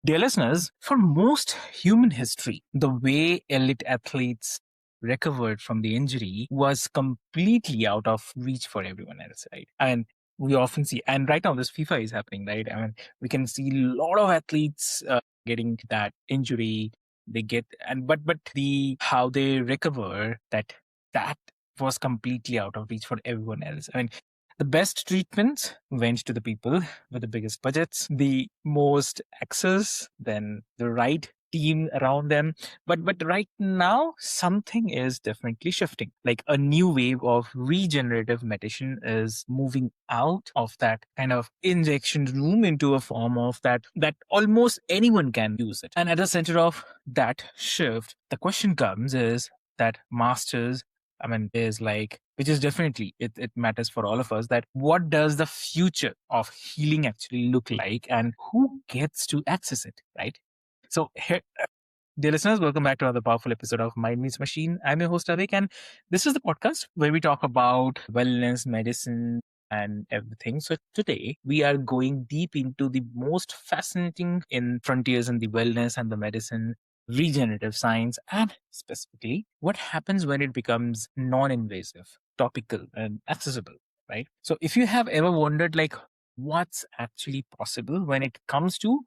Dear listeners, for most human history, the way elite athletes recovered from the injury was completely out of reach for everyone else, right? And we often see, and right now this FIFA is happening, right? I mean, we can see a lot of athletes getting that injury. They get, and but the how they recover, that was completely out of reach for everyone else. I mean, the best treatments went to the people with the biggest budgets, the most access, then the right team around them. But right now, something is definitely shifting. Like a new wave of regenerative medicine is moving out of that kind of injection room into a form of that almost anyone can use it. And at the center of that shift, the question comes is that masters I mean, is like, which is definitely, it matters for all of us that what does the future of healing actually look like and who gets to access it, right? So, here, dear listeners, welcome back to another powerful episode of Mind Meets Machine. I'm your host, Avik, and this is the podcast where we talk about wellness, medicine, and everything. So today we are going deep into the most fascinating in frontiers in the wellness and the medicine, regenerative science, and specifically what happens when it becomes non-invasive, topical, and accessible, right? So if you have ever wondered like what's actually possible when it comes to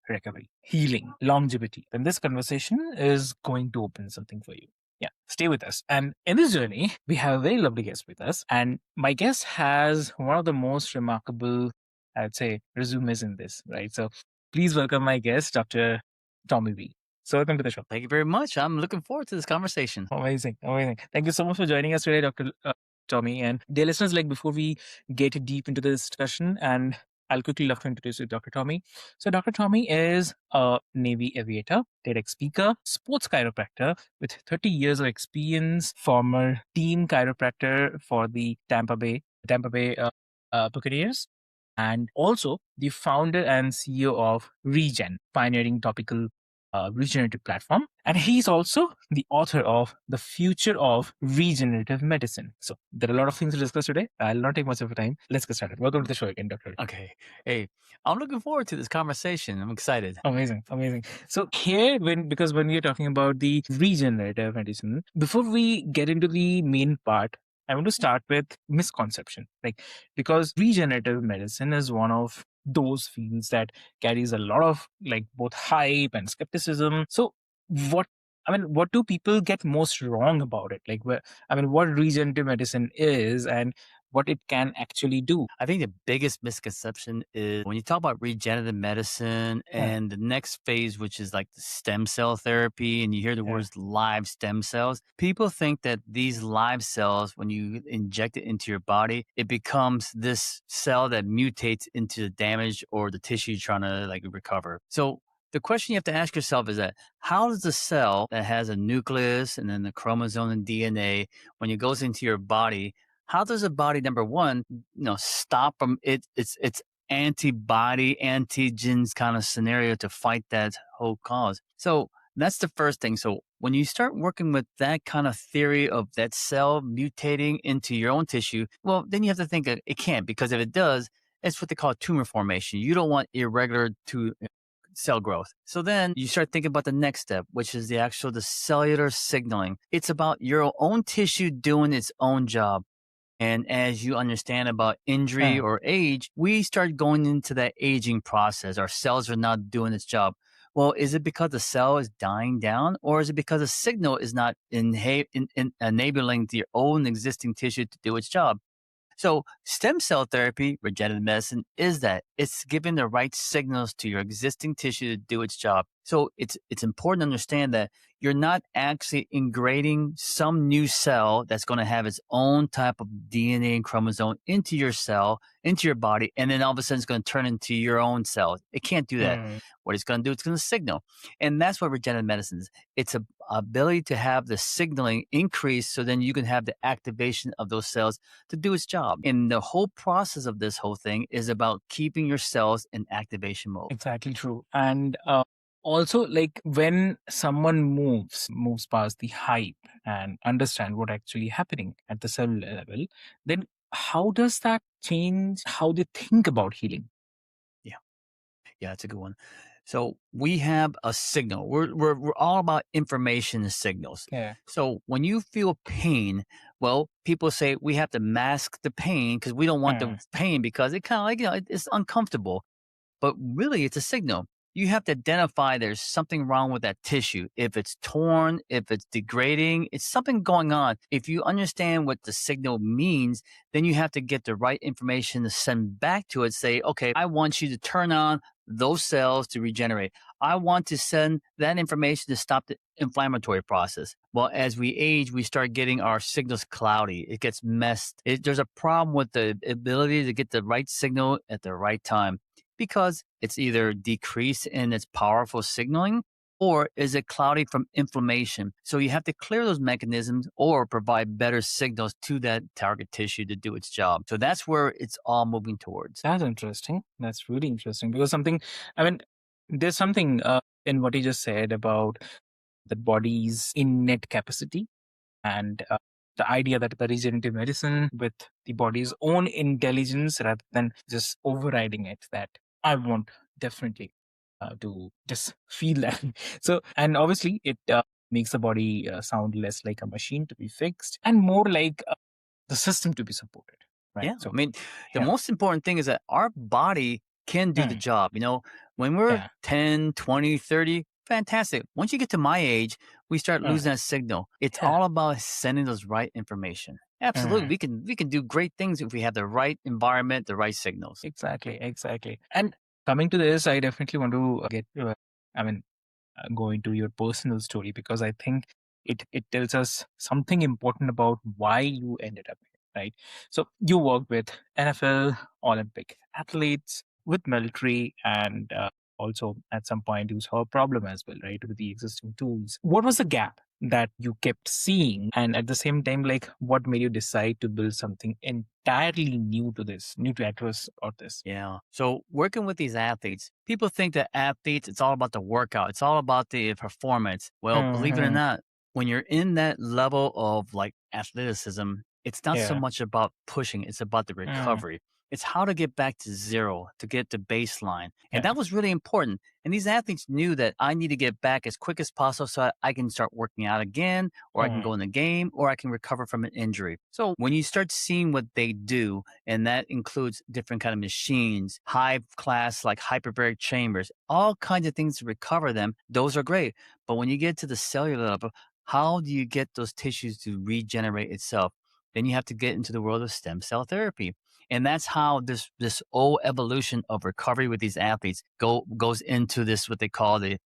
recovery, healing, longevity, then this conversation is going to open something for you. Yeah, stay with us. And in this journey, we have a very lovely guest with us. And my guest has one of the most remarkable, I would say, resumes in this, right? So please welcome my guest, Dr. Tommy B. So welcome to the show. Thank you very much. I'm looking forward to this conversation. Amazing, amazing. Thank you so much for joining us today, Dr. Tommy. And dear listeners, like before we get deep into the discussion, and I'll quickly love to introduce you, Dr. Tommy. So Dr. Tommy is a Navy aviator, TEDx speaker, sports chiropractor with 30 years of experience, former team chiropractor for the Tampa Bay Buccaneers, and also the founder and CEO of Regen, pioneering topical regenerative platform. And he's also the author of The Future of Regenerative Medicine. So there are a lot of things to discuss today. I'll not take much of your time. Let's get started. Welcome to the show again, Doctor. Okay. Hey, I'm looking forward to this conversation. I'm excited. Amazing, amazing. So here, because when we're talking about the regenerative medicine, before we get into the main part, I want to start with misconception, like because regenerative medicine is one of those fields that carries a lot of like both hype and skepticism. So what what do people get most wrong about it? Like, what regenerative medicine is and what it can actually do. I think the biggest misconception is when you talk about regenerative medicine and the next phase, which is like the stem cell therapy, and you hear the words live stem cells, people think that these live cells, when you inject it into your body, it becomes this cell that mutates into the damage or the tissue you're trying to like recover. So the question you have to ask yourself is that how does the cell that has a nucleus and then the chromosome and DNA, when it goes into your body, how does the body, number one, stop from its antibody antigens kind of scenario to fight that whole cause? So that's the first thing. So when you start working with that kind of theory of that cell mutating into your own tissue, well, then you have to think that it can't, because if it does, it's what they call tumor formation. You don't want irregular cell growth. So then you start thinking about the next step, which is the cellular signaling. It's about your own tissue doing its own job. And as you understand about injury or age, we start going into that aging process. Our cells are not doing its job. Well, is it because the cell is dying down, or is it because the signal is not enabling your own existing tissue to do its job? So stem cell therapy, regenerative medicine, is that it's giving the right signals to your existing tissue to do its job. So it's important to understand that you're not actually ingraining some new cell that's going to have its own type of DNA and chromosome into your cell, into your body, and then all of a sudden it's going to turn into your own cell. It can't do that. What it's going to do, it's going to signal. And that's what regenerative medicine is. It's a ability to have the signaling increase so then you can have the activation of those cells to do its job. And the whole process of this whole thing is about keeping your cells in activation mode. Exactly true. And also, like when someone moves past the hype and understand what actually happening at the cellular level, then how does that change how they think about healing? Yeah, that's a good one. So we have a signal. We're all about information and signals. Yeah. So when you feel pain, well, people say we have to mask the pain because we don't want the Mm, pain because it kind of like it's uncomfortable. But really, it's a signal. You have to identify there's something wrong with that tissue. If it's torn, if it's degrading, it's something going on. If you understand what the signal means, then you have to get the right information to send back to it. Say, okay, I want you to turn on those cells to regenerate. I want to send that information to stop the inflammatory process. Well, as we age, we start getting our signals cloudy. It gets messed. There's a problem with the ability to get the right signal at the right time because it's either decreased in its powerful signaling or is it cloudy from inflammation? So you have to clear those mechanisms or provide better signals to that target tissue to do its job. So that's where it's all moving towards. that's interesting. That's really interesting because I mean, there's something in what you just said about the body's innate capacity and the idea that the regenerative medicine with the body's own intelligence rather than just overriding it, that I want definitely to just feel that. So, and obviously it makes the body sound less like a machine to be fixed and more like the system to be supported, right? Yeah. I So mean, the yeah. most important thing is that our body can do the Mm, job. When we're yeah, 10, 20, 30, fantastic. Once you get to my age, we start mm, losing that signal. It's yeah, all about sending those right information. Absolutely. mm, We can do great things if we have the right environment, the right signals. exactly, exactly. And coming to this, I definitely want to I mean, go into your personal story because I think it tells us something important about why you ended up here, right? So you worked with NFL, Olympic athletes, with military, and also at some point you saw a problem as well, right, with the existing tools. What was the gap that you kept seeing, and at the same time, like, what made you decide to build something entirely new to address about this? Yeah. So working with these athletes, people think that athletes, it's all about the workout. It's all about the performance. Well, believe it or Hmm. not, when you're in that level of like athleticism, it's not so Yeah. much about pushing, it's about the Mm, recovery. It's how to get back to zero, to get to baseline. And yeah. that was really important. And these athletes knew that I need to get back as quick as possible so I can start working out again, or I can go Mm, in the game, or I can recover from an injury. So when you start seeing what they do, and that includes different kind of machines, high class like hyperbaric chambers, all kinds of things to recover them. Those are great. But when you get to the cellular level, how do you get those tissues to regenerate itself? Then you have to get into the world of stem cell therapy. And that's how this whole evolution of recovery with these athletes goes into this what they call the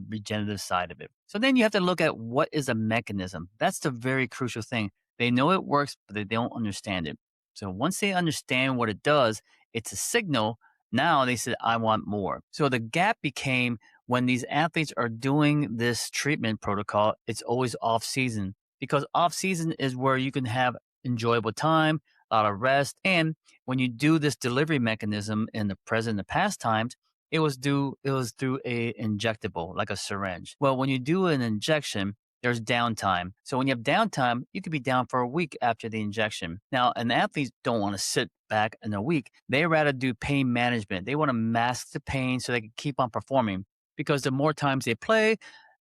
regenerative side of it. So then you have to look at what is a mechanism. That's the very crucial thing. They know it works, but they don't understand it. So once they understand what it does, it's a signal. Now they said, I want more. So the gap became when these athletes are doing this treatment protocol, it's always off season because off season is where you can have enjoyable time, a lot of rest. And when you do this delivery mechanism in the present and the past times, it was through a injectable, like a syringe. Well, when you do an injection, there's downtime. So when you have downtime, you could be down for a week after the injection. Now, an athlete don't want to sit back in a week. They rather do pain management. They want to mask the pain so they can keep on performing because the more times they play,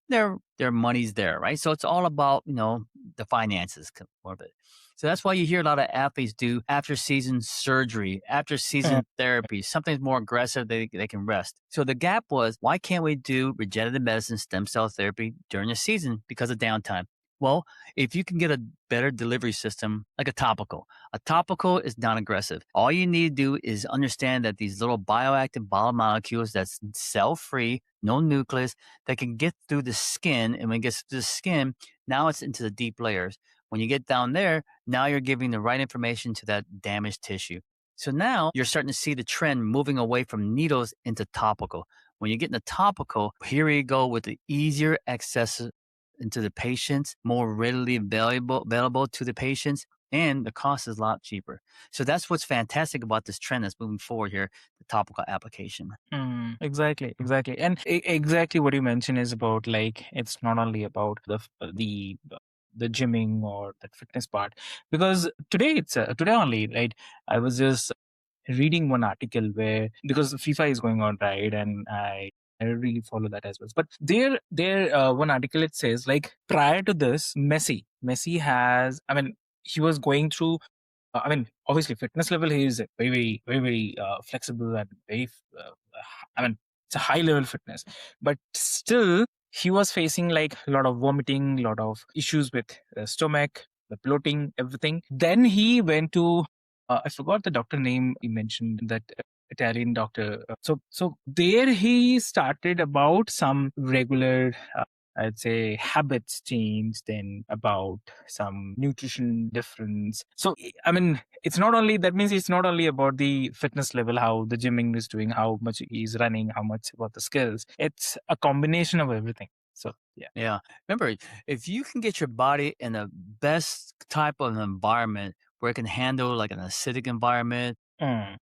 their money's there, right? So it's all about, the finances more of it. So that's why you hear a lot of athletes do after season surgery, after mm, season therapy, something more aggressive they can rest. So the gap was why can't we do regenerative medicine stem cell therapy during the season because of downtime? Well, if you can get a better delivery system like a topical is non aggressive. All you need to do is understand that these little bioactive biomolecules that's cell free, no nucleus, that can get through the skin. And when it gets through the skin, now it's into the deep layers. When you get down there, now you're giving the right information to that damaged tissue. So now you're starting to see the trend moving away from needles into topical. When you get into topical, here we go with the easier access into the patients, more readily available to the patients, and the cost is a lot cheaper. So that's what's fantastic about this trend that's moving forward here, the topical application. exactly, exactly. And exactly what you mentioned is about, like, it's not only about the gymming or that fitness part, because today today only, right? I was just reading one article where, because FIFA is going on, right, and I really follow that as well. But there, one article it says like prior to this, Messi has, I mean, he was going through. I mean, obviously, fitness level he is very flexible and very. I mean, it's a high level fitness, but still he was facing like a lot of vomiting, a lot of issues with the stomach, the bloating, everything. Then he went to, I forgot the doctor name he mentioned, that Italian doctor. So there he started about some regular, I'd say, habits change, then about some nutrition difference. So I mean, it's not only, that means it's not only about the fitness level, how the gymming is doing, how much he's running, how much about the skills. It's a combination of everything. So yeah. Yeah. Remember, if you can get your body in the best type of environment where it can handle like an acidic environment, Mm,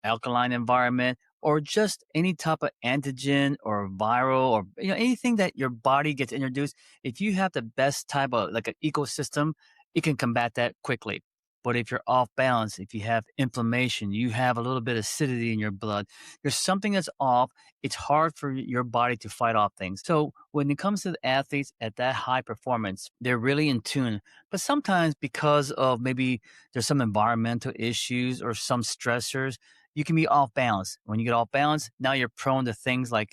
alkaline environment, or just any type of antigen or viral or anything that your body gets introduced, if you have the best type of like an ecosystem, it can combat that quickly. But if you're off balance, if you have inflammation, you have a little bit of acidity in your blood, there's something that's off. It's hard for your body to fight off things. So when it comes to the athletes at that high performance, they're really in tune. But sometimes because of maybe there's some environmental issues or some stressors, you can be off balance. When you get off balance, now you're prone to things like,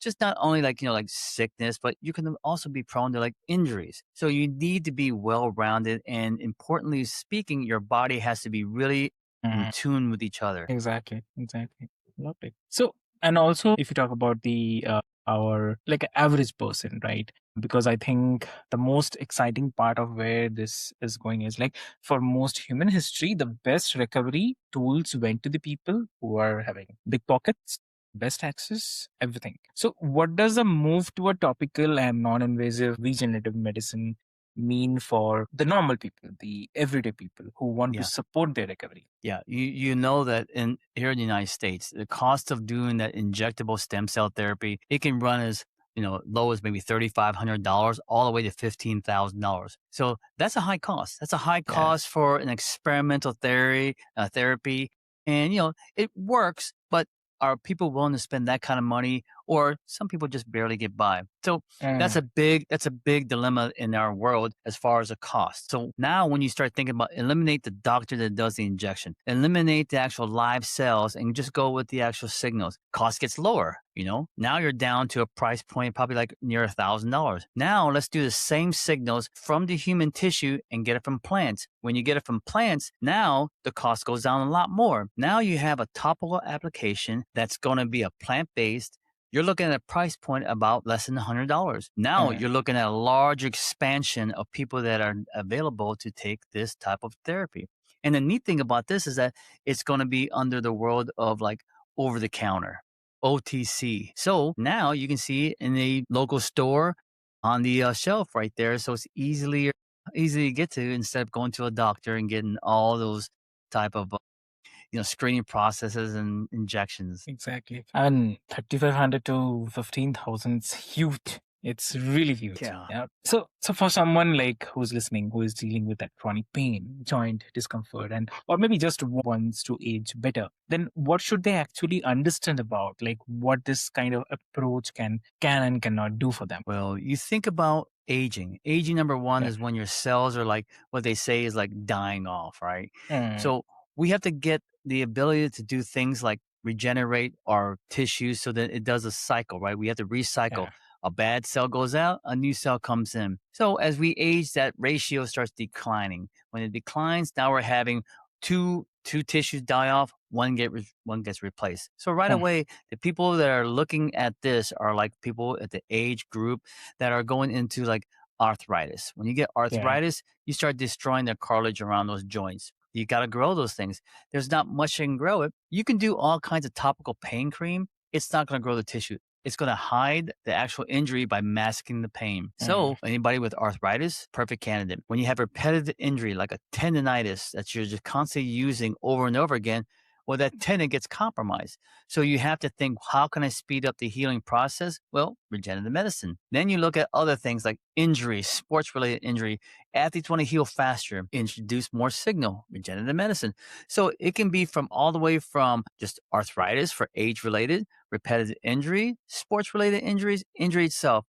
just not only like, like sickness, but you can also be prone to like injuries. So you need to be well rounded. And importantly speaking, your body has to be really in mm. tune with each other. Exactly, exactly. Lovely. So, and also, if you talk about the our like average person, right? Because I think the most exciting part of where this is going is like for most human history, the best recovery tools went to the people who are having big pockets, best access, everything. So, what does a move to a topical and non-invasive regenerative medicine mean for the normal people, the everyday people who want to Yeah. support their recovery? Yeah, you know that in here in the United States, the cost of doing that injectable stem cell therapy, it can run as low as maybe $3,500 all the way to $15,000. So that's a high cost. That's a high Yeah. cost for an experimental therapy, and it works, but are people willing to spend that kind of money, or some people just barely get by? So that's Mm, a big dilemma in our world as far as the cost. So now when you start thinking about eliminate the doctor that does the injection, eliminate the actual live cells and just go with the actual signals, cost gets lower. Now you're down to a price point probably like near $1,000. Now let's do the same signals from the human tissue and get it from plants. When you get it from plants, now the cost goes down a lot more. Now you have a topical application that's going to be a plant-based. You're looking at a price point about less than $100. Now mm, you're looking at a large expansion of people that are available to take this type of therapy. And the neat thing about this is that it's going to be under the world of like over the counter, OTC. So now you can see it in a local store on the shelf right there. So it's easy to get to instead of going to a doctor and getting all those type of screening processes and injections. exactly. And 3,500 to 15,000 is huge. It's really huge. Yeah. Yeah. So for someone like who's listening, who is dealing with that chronic pain, joint discomfort, and or maybe just wants to age better, then what should they actually understand about like what this kind of approach can and cannot do for them? Well, you think about aging. Aging number one Yeah. is when your cells are like what they say is like dying off, right? Mm, So we have to get the ability to do things like regenerate our tissues so that it does a cycle, right? We have to recycle. yeah. A bad cell goes out, a new cell comes in. So as we age, that ratio starts declining. When it declines, now we're having two tissues die off, one gets replaced. So right Mm, away, the people that are looking at this are like people at the age group that are going into like arthritis. When you get yeah. arthritis, you start destroying the cartilage around those joints. You got to grow those things. There's not much that can grow it. You can do all kinds of topical pain cream. It's not going to grow the tissue. It's going to hide the actual injury by masking the pain. Mm, So anybody with arthritis, perfect candidate. When you have repetitive injury like a tendonitis that you're just constantly using over and over again, well, that tendon gets compromised. So you have to think, how can I speed up the healing process? Well, regenerative medicine. Then you look at other things like injury, sports related injury. Athletes want to heal faster, introduce more signal, regenerative medicine. So it can be from all the way from just arthritis for age related, repetitive injury, sports related injuries, injury itself.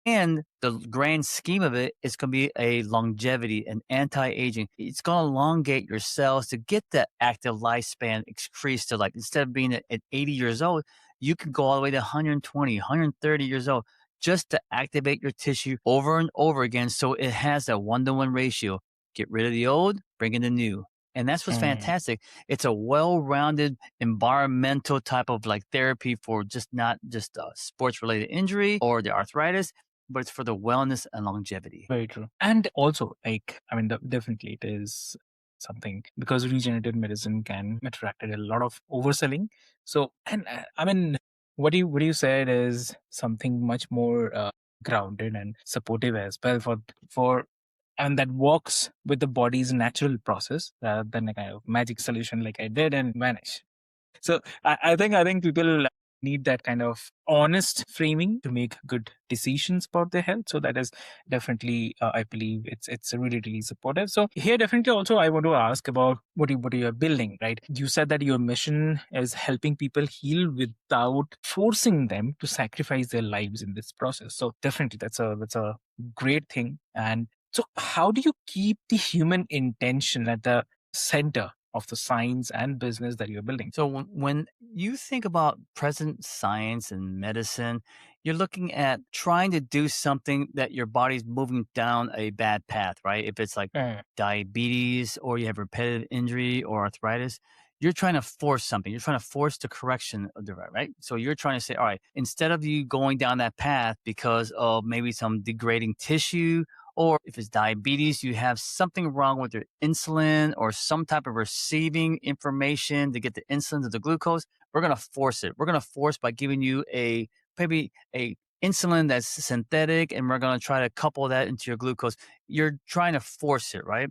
And the grand scheme of it is going to be a longevity, an anti-aging. It's going to elongate your cells to get that active lifespan increased to, like, instead of being at 80 years old, you can go all the way to 120, 130 years old just to activate your tissue over and over again. So it has that 1-to-1 ratio. Get rid of the old, bring in the new. And that's what's Mm. fantastic. It's a well-rounded environmental type of like therapy for just not just sports related injury or the arthritis, but it's for the wellness and longevity. Very true. And also, like, I mean, definitely it is something because regenerative medicine can attract a lot of overselling. So, and I mean, what you said is something much more grounded and supportive as well for and that works with the body's natural process rather than a kind of magic solution like I did and vanish. So I think people need that kind of honest framing to make good decisions about their health. So that is definitely, I believe it's really supportive. So here definitely also I want to ask about what you are building, right? You said that your mission is helping people heal without forcing them to sacrifice their lives in this process. So definitely that's a great thing. And so how do you keep the human intention at the center of the science and business that you're building? So when you think about present science and medicine, you're looking at trying to do something that your body's moving down a bad path, right? If it's like Mm, diabetes or you have repetitive injury or arthritis, you're trying to force something. You're trying to force the correction of the right. So you're trying to say, all right, instead of you going down that path because of maybe some degrading tissue, or if it's diabetes, you have something wrong with your insulin or some type of receiving information to get the insulin to the glucose. We're going to force it. We're going to force by giving you maybe a insulin that's synthetic, and we're going to try to couple that into your glucose. You're trying to force it, right?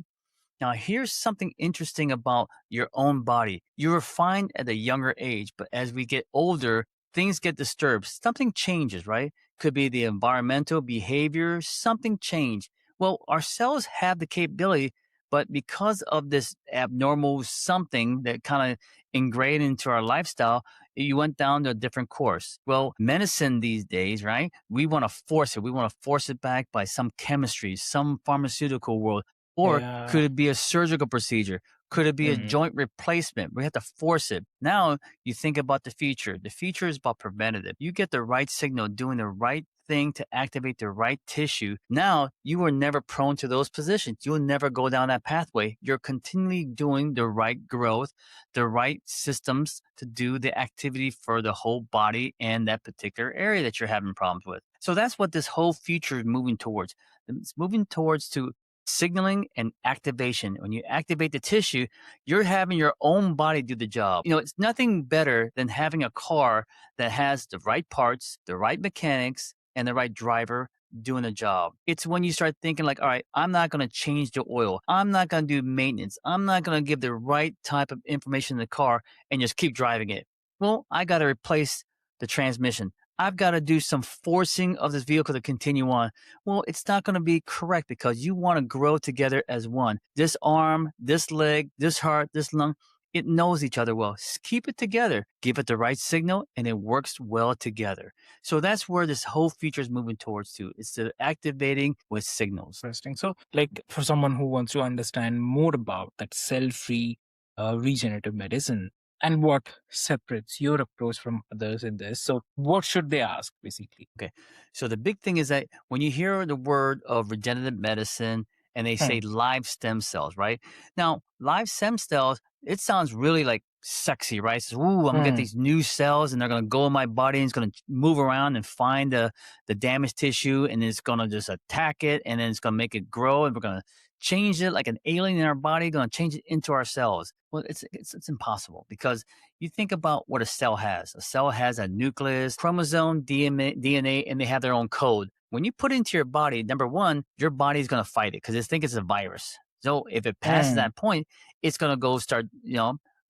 Now, here's something interesting about your own body. You were fine at a younger age, but as we get older, things get disturbed. Something changes, right? Could be the environmental behavior, something changed. Well, our cells have the capability, but because of this abnormal something that kind of ingrained into our lifestyle, you went down to a different course. Well, medicine these days, right? We want to force it. We want to force it back by some chemistry, some pharmaceutical world. Or yeah. could it be a surgical procedure? Could it be a Mm, joint replacement? We have to force it. Now you think about the future. The future is about preventative. You get the right signal, doing the right thing to activate the right tissue. Now you are never prone to those positions. You'll never go down that pathway. You're continually doing the right growth, the right systems to do the activity for the whole body and that particular area that you're having problems with. So that's what this whole future is moving towards. It's moving towards to signaling and activation. When you activate the tissue, you're having your own body do the job. You know, it's nothing better than having a car that has the right parts, the right mechanics, and the right driver doing the job. It's when you start thinking like, all right, I'm not going to change the oil. I'm not going to do maintenance. I'm not going to give the right type of information to the car and just keep driving it. Well, I got to replace the transmission. I've got to do some forcing of this vehicle to continue on. Well, it's not going to be correct because you want to grow together as one. This arm, this leg, this heart, this lung, it knows each other well. Keep it together, give it the right signal, and it works well together. So that's where this whole future is moving towards to. It's the activating with signals. interesting. So, like for someone who wants to understand more about that cell-free regenerative medicine and what separates your approach from others in this, so what should they ask basically? Okay. So the big thing is that when you hear the word of regenerative medicine and they Hmm. say live stem cells, right? Now, live stem cells, it sounds really like sexy, right? So, ooh, I'm gonna get Hmm. these new cells and they're gonna go in my body and it's gonna move around and find the damaged tissue and it's gonna just attack it and then it's gonna make it grow and we're gonna change it like an alien in our body, gonna change it into our cells. Well, it's impossible because you think about what a cell has. A cell has a nucleus, chromosome, DNA, and they have their own code. When you put it into your body, number one, your body is going to fight it because they think it's a virus. So if it passes Hmm. that point, it's going to go start,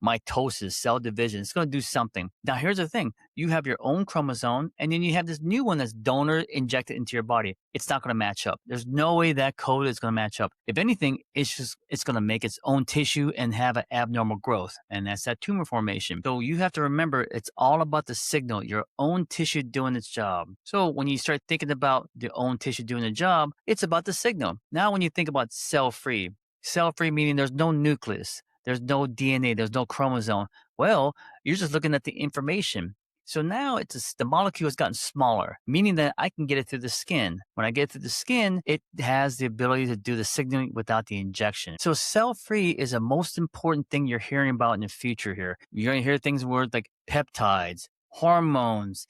mitosis, cell division. It's going to do something. Now, here's the thing. You have your own chromosome, and then you have this new one that's donor injected into your body. It's not going to match up. There's no way that code is going to match up. If anything, it's going to make its own tissue and have an abnormal growth, and that's that tumor formation. So you have to remember, it's all about the signal, your own tissue doing its job. So when you start thinking about the own tissue doing the job, it's about the signal. Now, when you think about cell-free meaning there's no nucleus, there's no DNA, there's no chromosome. Well, you're just looking at the information. So now the molecule has gotten smaller, meaning that I can get it through the skin. When I get it through the skin, it has the ability to do the signaling without the injection. So cell-free is a most important thing you're hearing about in the future here. You're going to hear things words like peptides, hormones,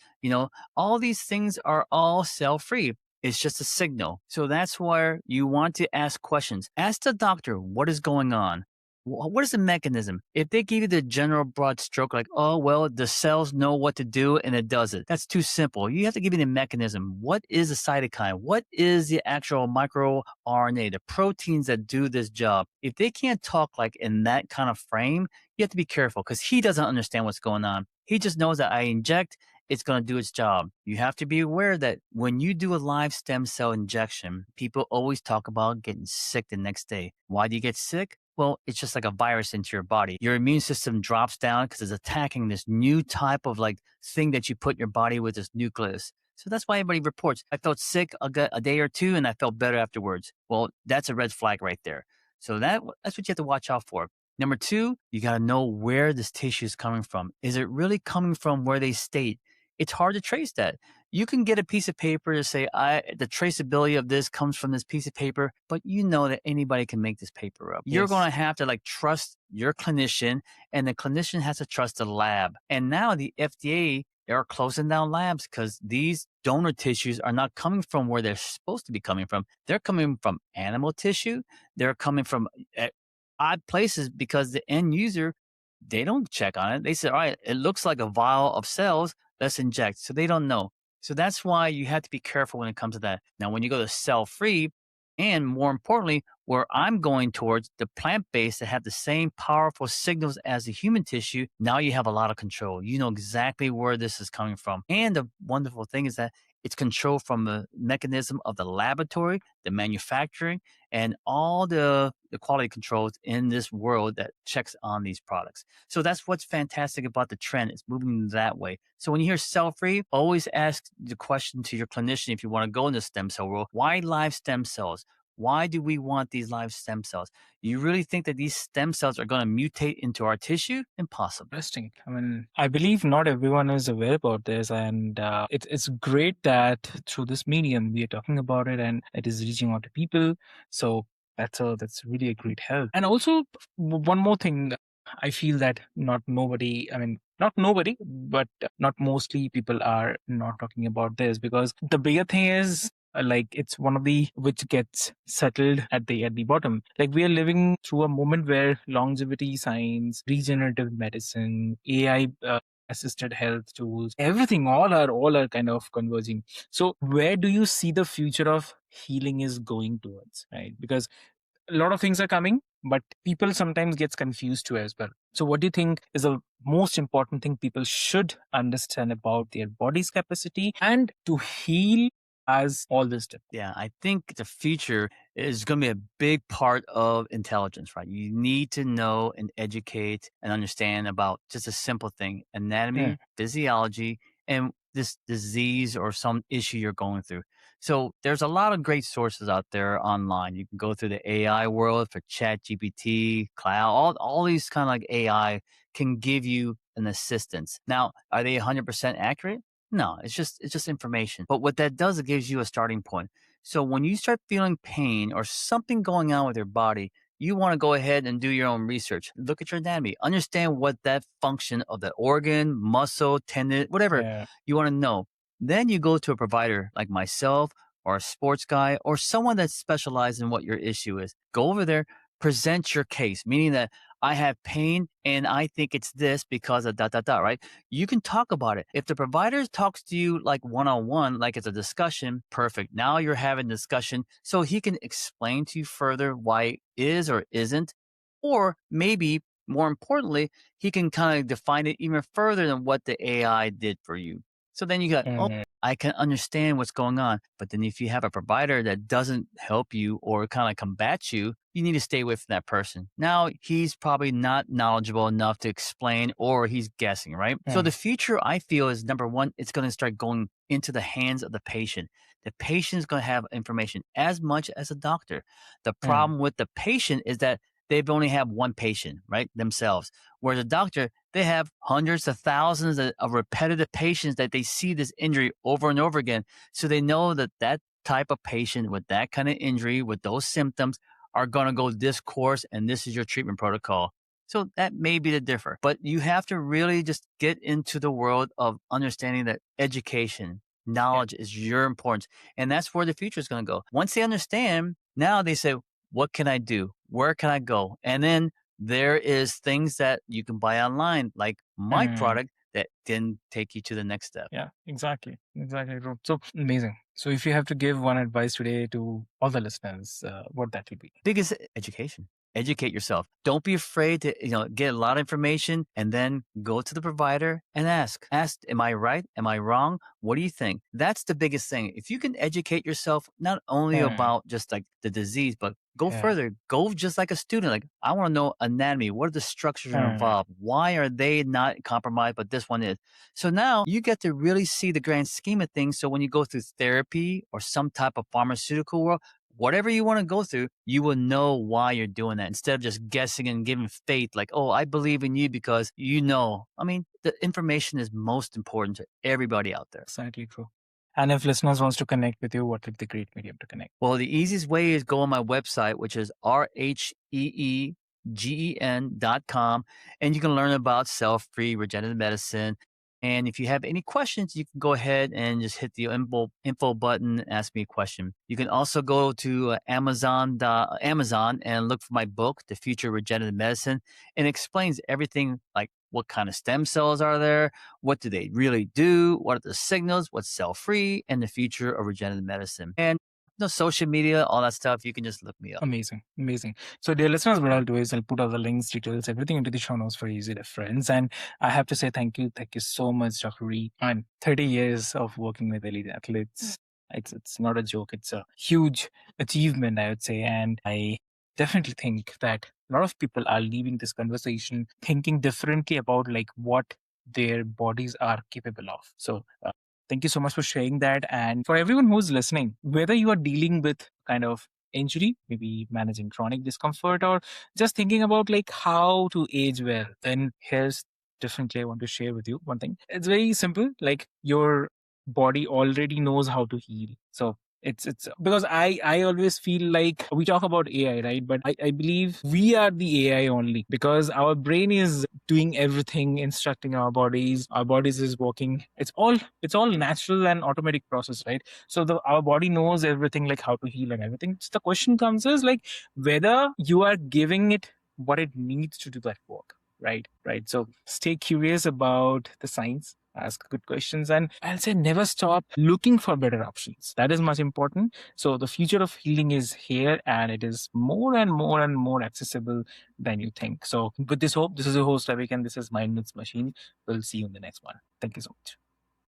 all these things are all cell-free. It's just a signal. So that's where you want to ask questions. Ask the doctor, what is going on? What is the mechanism? If they give you the general broad stroke, like, oh, well, the cells know what to do and it does it. That's too simple. You have to give me the mechanism. What is a cytokine? What is the actual microRNA, the proteins that do this job? If they can't talk like in that kind of frame, you have to be careful because he doesn't understand what's going on. He just knows that I inject, it's going to do its job. You have to be aware that when you do a live stem cell injection, people always talk about getting sick the next day. Why do you get sick? Well, it's just like a virus into your body. Your immune system drops down because it's attacking this new type of thing that you put in your body with this nucleus. So that's why everybody reports, I felt sick a day or two and I felt better afterwards. Well, that's a red flag right there. So that's what you have to watch out for. Number two, you got to know where this tissue is coming from. Is it really coming from where they state? It's hard to trace that. You can get a piece of paper to say, the traceability of this comes from this piece of paper, but you know that anybody can make this paper up. Yes. You're going to have to trust your clinician, and the clinician has to trust the lab. And now the FDA, they're closing down labs because these donor tissues are not coming from where they're supposed to be coming from. They're coming from animal tissue. They're coming from odd places because the end user, they don't check on it. They say, all right, it looks like a vial of cells. Let's inject. So they don't know. So that's why you have to be careful when it comes to that. Now, when you go to cell-free, and more importantly, where I'm going towards the plant-based that have the same powerful signals as the human tissue, now you have a lot of control. You know exactly where this is coming from. And the wonderful thing is that it's controlled from the mechanism of the laboratory, the manufacturing, and all the quality controls in this world that checks on these products. So that's what's fantastic about the trend. It's moving that way. So when you hear cell-free, always ask the question to your clinician if you want to go in the stem cell world. Why live stem cells? Why do we want these live stem cells? You really think that these stem cells are going to mutate into our tissue? Impossible. Interesting. I mean, I believe not everyone is aware about this, and it's great that through this medium we are talking about it, and it is reaching out to people. So that's really a great help. And also, one more thing, I feel that not nobody, but not mostly people are not talking about this, because the bigger thing is, it's one of the which gets settled at the bottom. We are living through a moment where longevity science, regenerative medicine, AI assisted health tools, everything, all are kind of converging. So where do you see the future of healing is going towards, right? Because a lot of things are coming, but people sometimes gets confused too as well. So what do you think is the most important thing people should understand about their body's capacity and to heal as all this stuff? Yeah, I think the future is going to be a big part of intelligence, right? You need to know and educate and understand about just a simple thing, anatomy, physiology, and this disease or some issue you're going through. So there's a lot of great sources out there online. You can go through the AI world for Chat GPT, Cloud, all these kind of AI can give you an assistance. Now, are they 100% accurate? No, it's just information. But what that does, it gives you a starting point. So when you start feeling pain or something going on with your body, you want to go ahead and do your own research. Look at your anatomy. Understand what that function of the organ, muscle, tendon, whatever you want to know. Then you go to a provider like myself or a sports guy or someone that specializes in what your issue is. Go over there, present your case, meaning that I have pain and I think it's this because of right? You can talk about it. If the provider talks to you one-on-one, like it's a discussion, perfect. Now you're having discussion so he can explain to you further why it is or isn't. Or maybe More importantly, he can kind of define it even further than what the AI did for you. So then you got, oh, Mm, I can understand what's going on. But then if you have a provider that doesn't help you or kind of combat you, you need to stay away from that person. Now he's probably not knowledgeable enough to explain or he's guessing, right? So mm, the future I feel is number one, it's going to start going into the hands of the patient. The patient is going to have information as much as a doctor. The mm, problem with the patient is that they've only have one patient, right? Themselves. Whereas a doctor, they have hundreds of thousands of repetitive patients that they see this injury over and over again. So they know that that type of patient with that kind of injury, with those symptoms, are going to go this course and this is your treatment protocol. So that may be the differ. But you have to really just get into the world of understanding that education, yeah, knowledge is your importance. And that's where the future is going to go. Once they understand, now they say, what can I do? Where can I go? And then there is things that you can buy online, like my mm, product that can take you to the next step. yeah, exactly, exactly. True. So amazing. So if you have to give one advice today to all the listeners, what that would be? Biggest education. Educate yourself. Don't be afraid to, get a lot of information and then go to the provider and ask. Ask, am I right? Am I wrong? What do you think? That's the biggest thing. If you can educate yourself not only Mm, about just like the disease, but go yeah, further. Go just like a student. Like, I want to know anatomy. What are the structures mm, involved? Why are they not compromised, but this one is? So now you get to really see the grand scheme of things. So when you go through therapy or some type of pharmaceutical world, whatever you want to go through, you will know why you're doing that instead of just guessing and giving faith, like, oh, I believe in you because you know. I mean, the information is most important to everybody out there. exactly true. And if listeners wants to connect with you, what would the great medium to connect? Well, the easiest way is go on my website, which is RHEEGEN.com, and you can learn about self free regenerative medicine. And if you have any questions, you can go ahead and just hit the info button, ask me a question. You can also go to Amazon and look for my book, The Future of Regenerative Medicine, and it explains everything like what kind of stem cells are there, what do they really do, what are the signals, what's cell free, and the future of regenerative medicine. And social media, all that stuff, you can just look me up. Amazing, amazing. So, dear listeners, what I'll do is I'll put all the links, details, everything into the show notes for easy reference. And I have to say thank you so much, Dr. Rhee. And 30 years of working with elite athletes. It's not a joke. It's a huge achievement, I would say. And I definitely think that a lot of people are leaving this conversation thinking differently about like what their bodies are capable of. So, thank you so much for sharing that. And for everyone who's listening, whether you are dealing with kind of injury, maybe managing chronic discomfort, or just thinking about like how to age well, then here's differently I want to share with you one thing. It's very simple. Like your body already knows how to heal. So it's because I always feel like we talk about AI, right? But I believe we are the AI only because our brain is doing everything, instructing our bodies. Our bodies is working. It's all natural and automatic process, right? So our body knows everything, like how to heal and everything. So the question comes is like whether you are giving it what it needs to do that work, right. So stay curious about the science, ask good questions, and I'll say never stop looking for better options. That is much important. So the future of healing is here, and it is more and more and more accessible than you think. So with this hope, this is your host Avik, and this is Mindness Machine. We'll see you in the next one. Thank you so much.